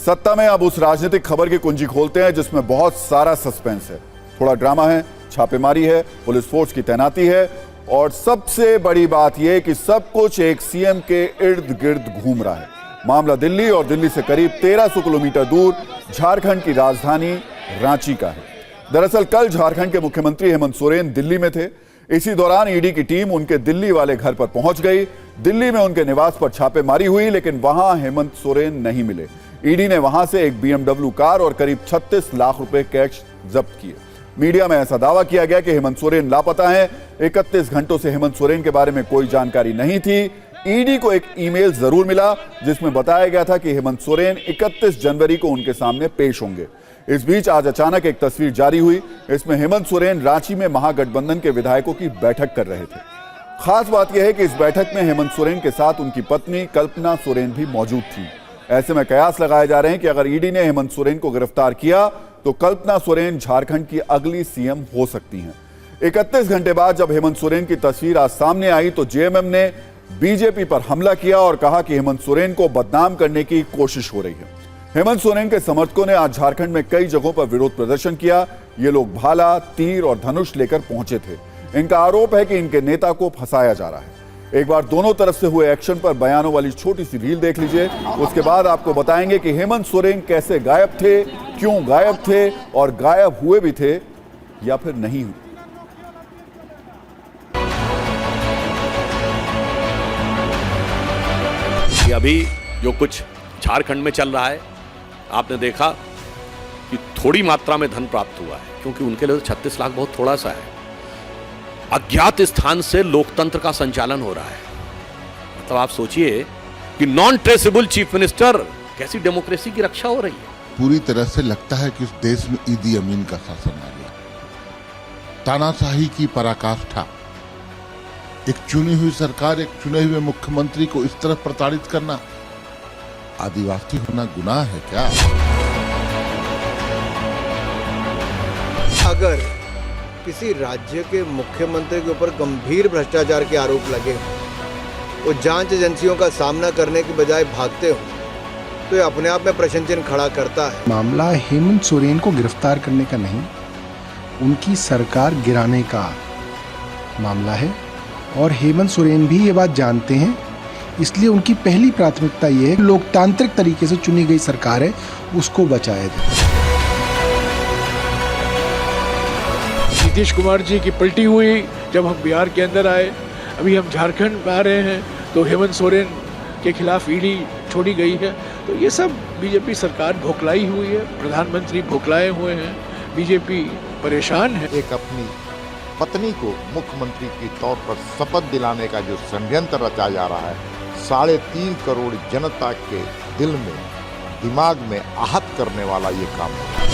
सत्ता में अब उस राजनीतिक खबर की कुंजी खोलते हैं जिसमें बहुत सारा सस्पेंस है, थोड़ा ड्रामा है, छापेमारी है, पुलिस फोर्स की तैनाती है और सबसे बड़ी बात यह कि सब कुछ एक सीएम के इर्द गिर्द घूम रहा है। मामला दिल्ली और दिल्ली से करीब 1300 किलोमीटर दूर झारखंड की राजधानी रांची का है। दरअसल कल झारखंड के मुख्यमंत्री हेमंत सोरेन दिल्ली में थे। इसी दौरान ईडी की टीम उनके दिल्ली वाले घर पर पहुंच गई। दिल्ली में उनके निवास पर छापेमारी हुई, लेकिन वहां हेमंत सोरेन नहीं मिले। ईडी ने वहां से एक BMW कार और करीब 36 लाख रुपए कैश जब्त किए। मीडिया में ऐसा दावा किया गया कि हेमंत सोरेन लापता हैं। 31 घंटों से हेमंत सोरेन के बारे में कोई जानकारी नहीं थी। ईडी को एक ईमेल जरूर मिला जिसमें बताया गया था कि हेमंत सोरेन 31 जनवरी को उनके सामने पेश होंगे। इस बीच आज अचानक एक तस्वीर जारी हुई। इसमें हेमंत सोरेन रांची में महागठबंधन के विधायकों की बैठक कर रहे थे। खास बात यह है कि इस बैठक में हेमंत सोरेन के साथ उनकी पत्नी कल्पना सोरेन भी मौजूद थी। ऐसे में कयास लगाए जा रहे हैं कि अगर ईडी ने हेमंत सोरेन को गिरफ्तार किया तो कल्पना सोरेन झारखंड की अगली सीएम हो सकती हैं। 31 घंटे बाद जब हेमंत सोरेन की तस्वीर आज सामने आई तो जेएमएम ने बीजेपी पर हमला किया और कहा कि हेमंत सोरेन को बदनाम करने की कोशिश हो रही है। हेमंत सोरेन के समर्थकों ने आज झारखंड में कई जगहों पर विरोध प्रदर्शन किया। ये लोग भाला, तीर और धनुष लेकर पहुंचे थे। इनका आरोप है कि इनके नेता को फंसाया जा रहा है। एक बार दोनों तरफ से हुए एक्शन पर बयानों वाली छोटी सी रील देख लीजिए। उसके बाद आपको बताएंगे कि हेमंत सोरेन कैसे गायब थे, क्यों गायब थे और गायब हुए भी थे या फिर नहीं हुए। अभी जो कुछ झारखंड में चल रहा है, आपने देखा कि थोड़ी मात्रा में धन प्राप्त हुआ है, क्योंकि उनके लिए तो 36 लाख बहुत थोड़ा सा है। अज्ञात स्थान से लोकतंत्र का संचालन हो रहा है। मतलब आप सोचिए कि नॉन ट्रेसेबल चीफ मिनिस्टर, कैसी डेमोक्रेसी की रक्षा हो रही है। पूरी तरह से लगता है कि उस देश में ईदी अमीन का शासन आ गया। तानाशाही की पराकाष्ठा, एक चुनी हुई सरकार, एक चुने हुए मुख्यमंत्री को इस तरह प्रताड़ित करना, आदिवासी होना गुनाह है क्या? अगर किसी राज्य के मुख्यमंत्री के ऊपर गंभीर भ्रष्टाचार के आरोप लगे, वो जांच एजेंसियों का सामना करने के बजाय भागते हो, तो ये अपने आप में प्रश्न चिन्ह खड़ा करता है। मामला हेमंत सोरेन को गिरफ्तार करने का नहीं, उनकी सरकार गिराने का मामला है और हेमंत सोरेन भी ये बात जानते हैं। इसलिए उनकी पहली प्राथमिकता ये है कि लोकतांत्रिक तरीके से चुनी गई सरकार है, उसको बचाया जाए। नीतीश कुमार जी की पलटी हुई जब हम बिहार के अंदर आए, अभी हम झारखंड में आ रहे हैं तो हेमंत सोरेन के खिलाफ ईडी छोड़ी गई है। तो ये सब बीजेपी सरकार भोखलाई हुई है, प्रधानमंत्री भोखलाए हुए हैं, बीजेपी परेशान है। एक अपनी पत्नी को मुख्यमंत्री के तौर पर शपथ दिलाने का जो षड्यंत्र रचा जा रहा है, 3.5 करोड़ जनता के दिल में, दिमाग में आहत करने वाला ये काम है।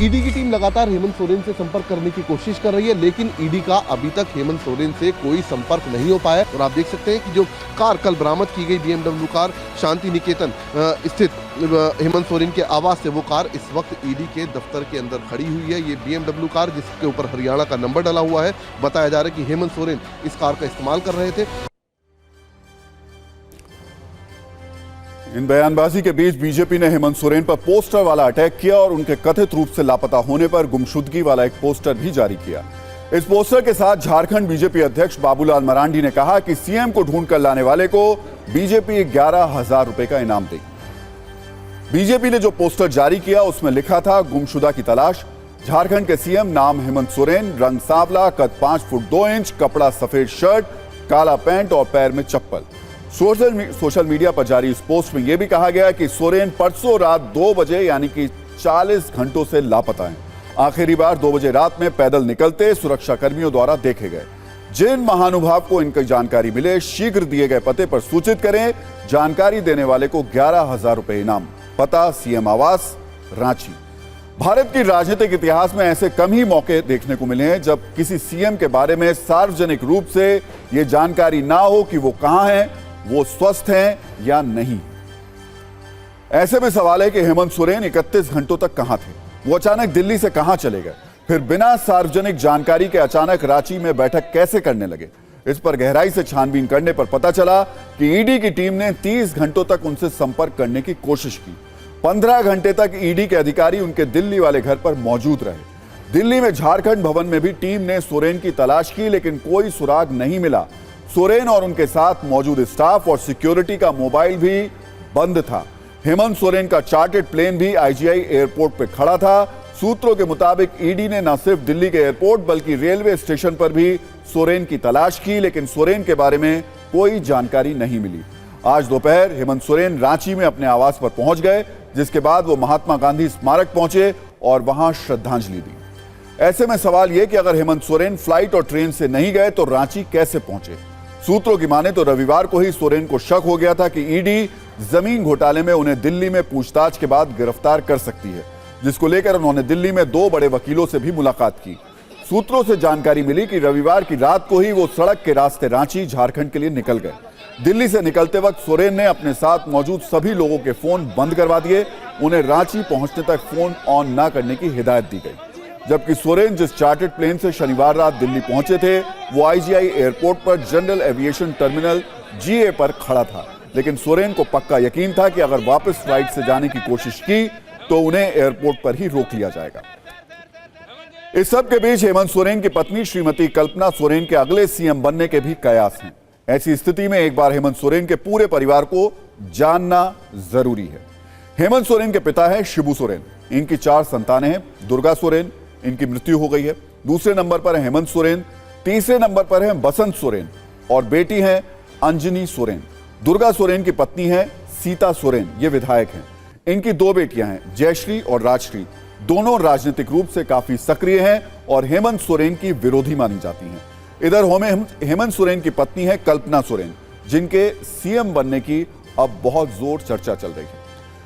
ईडी की टीम लगातार हेमंत सोरेन से संपर्क करने की कोशिश कर रही है, लेकिन ईडी का अभी तक हेमंत सोरेन से कोई संपर्क नहीं हो पाया। और आप देख सकते हैं कि जो कार कल बरामद की गई BMW कार शांति निकेतन स्थित हेमंत सोरेन के आवास से, वो कार इस वक्त ईडी के दफ्तर के अंदर खड़ी हुई है। ये BMW कार जिसके ऊपर हरियाणा का नंबर डला हुआ है। बताया जा रहा है कि हेमंत सोरेन इस कार का इस्तेमाल कर रहे थे। इन बयानबाजी के बीच बीजेपी ने हेमंत सोरेन पर पोस्टर वाला अटैक किया और उनके कथित रूप से लापता होने पर गुमशुदगी वाला एक पोस्टर भी जारी किया। इस पोस्टर के साथ झारखंड बीजेपी अध्यक्ष बाबूलाल मरांडी ने कहा कि सीएम को ढूंढ कर लाने वाले को बीजेपी 11,000 रुपए का इनाम देगी। बीजेपी ने जो पोस्टर जारी किया उसमें लिखा था, गुमशुदा की तलाश। झारखंड के सीएम, नाम हेमंत सोरेन, रंग सांवला, कद 5 फुट 2 इंच, कपड़ा सफेद शर्ट, काला पैंट और पैर में चप्पल। सोशल मीडिया पर जारी इस पोस्ट में यह भी कहा गया कि सोरेन परसों रात 2 बजे यानी कि 40 घंटों से लापता हैं। आखिरी बार 2 बजे रात में पैदल निकलते सुरक्षा कर्मियों द्वारा देखे गए। जिन महानुभाव को इनकी जानकारी मिले, शीघ्र दिए गए पते पर सूचित करें। जानकारी देने वाले को 11,000 रुपए इनाम। पता, सीएम आवास, रांची। भारत की राजनीतिक इतिहास में ऐसे कम ही मौके देखने को मिले हैं जब किसी सीएम के बारे में सार्वजनिक रूप से यह जानकारी ना हो कि वो कहां हैं, वो स्वस्थ हैं या नहीं। ऐसे में सवाल है कि हेमंत सोरेन 31 घंटों तक कहां थे, वो अचानक दिल्ली से कहां चले गए, फिर बिना सार्वजनिक जानकारी के अचानक रांची में बैठक कैसे करने लगे। इस पर गहराई से छानबीन करने पर पता चला कि ईडी की टीम ने 30 घंटों तक उनसे संपर्क करने की कोशिश की। 15 घंटे तक ईडी के अधिकारी उनके दिल्ली वाले घर पर मौजूद रहे। दिल्ली में झारखंड भवन में भी टीम ने सोरेन की तलाश की, लेकिन कोई सुराग नहीं मिला। सोरेन और उनके साथ मौजूद स्टाफ और सिक्योरिटी का मोबाइल भी बंद था। हेमंत सोरेन का चार्टर्ड प्लेन भी आईजीआई एयरपोर्ट पर खड़ा था। सूत्रों के मुताबिक ईडी ने न सिर्फ दिल्ली के एयरपोर्ट बल्कि रेलवे स्टेशन पर भी सोरेन की तलाश की, लेकिन सोरेन के बारे में कोई जानकारी नहीं मिली। आज दोपहर हेमंत सोरेन रांची में अपने आवास पर पहुंच गए, जिसके बाद वो महात्मा गांधी स्मारक पहुंचे और वहां श्रद्धांजलि दी। ऐसे में सवाल यह कि अगर हेमंत सोरेन फ्लाइट और ट्रेन से नहीं गए तो रांची कैसे पहुंचे? सूत्रों की माने तो रविवार को ही सोरेन को शक हो गया था कि ईडी जमीन घोटाले में उन्हें दिल्ली में पूछताछ के बाद गिरफ्तार कर सकती है, जिसको लेकर उन्होंने दिल्ली में 2 बड़े वकीलों से भी मुलाकात की। सूत्रों से जानकारी मिली कि रविवार की रात को ही वो सड़क के रास्ते रांची झारखंड के लिए निकल गए। दिल्ली से निकलते वक्त सोरेन ने अपने साथ मौजूद सभी लोगों के फोन बंद करवा दिए। उन्हें रांची पहुंचने तक फोन ऑन न करने की हिदायत दी गई। जबकि सोरेन जिस चार्टर्ड प्लेन से शनिवार रात दिल्ली पहुंचे थे, वो आईजीआई एयरपोर्ट पर जनरल एविएशन टर्मिनल जीए पर खड़ा था। लेकिन सोरेन को पक्का यकीन था कि अगर वापस फ्लाइट से जाने की कोशिश की तो उन्हें एयरपोर्ट पर ही रोक लिया जाएगा। इस सब के बीच हेमंत सोरेन की पत्नी श्रीमती कल्पना सोरेन के अगले सीएम बनने के भी कयास हैं। ऐसी स्थिति में एक बार हेमंत सोरेन के पूरे परिवार को जानना जरूरी है। हेमंत सोरेन के पिता है शिबू सोरेन। इनकी 4 संतानें हैं। दुर्गा सोरेन, इनकी मृत्यु हो गई है। दूसरे नंबर पर है हेमंत सोरेन। तीसरे नंबर पर है बसंत सोरेन और बेटी है अंजनी सोरेन। दुर्गा सोरेन की पत्नी है सीता सोरेन, ये विधायक हैं। इनकी 2 बेटियां हैं, जयश्री और राजश्री। दोनों राजनीतिक रूप से काफी सक्रिय हैं और हेमंत सोरेन की विरोधी मानी जाती हैं। इधर हेमंत सोरेन की पत्नी है कल्पना सोरेन, जिनके सीएम बनने की अब बहुत जोर चर्चा चल रही है।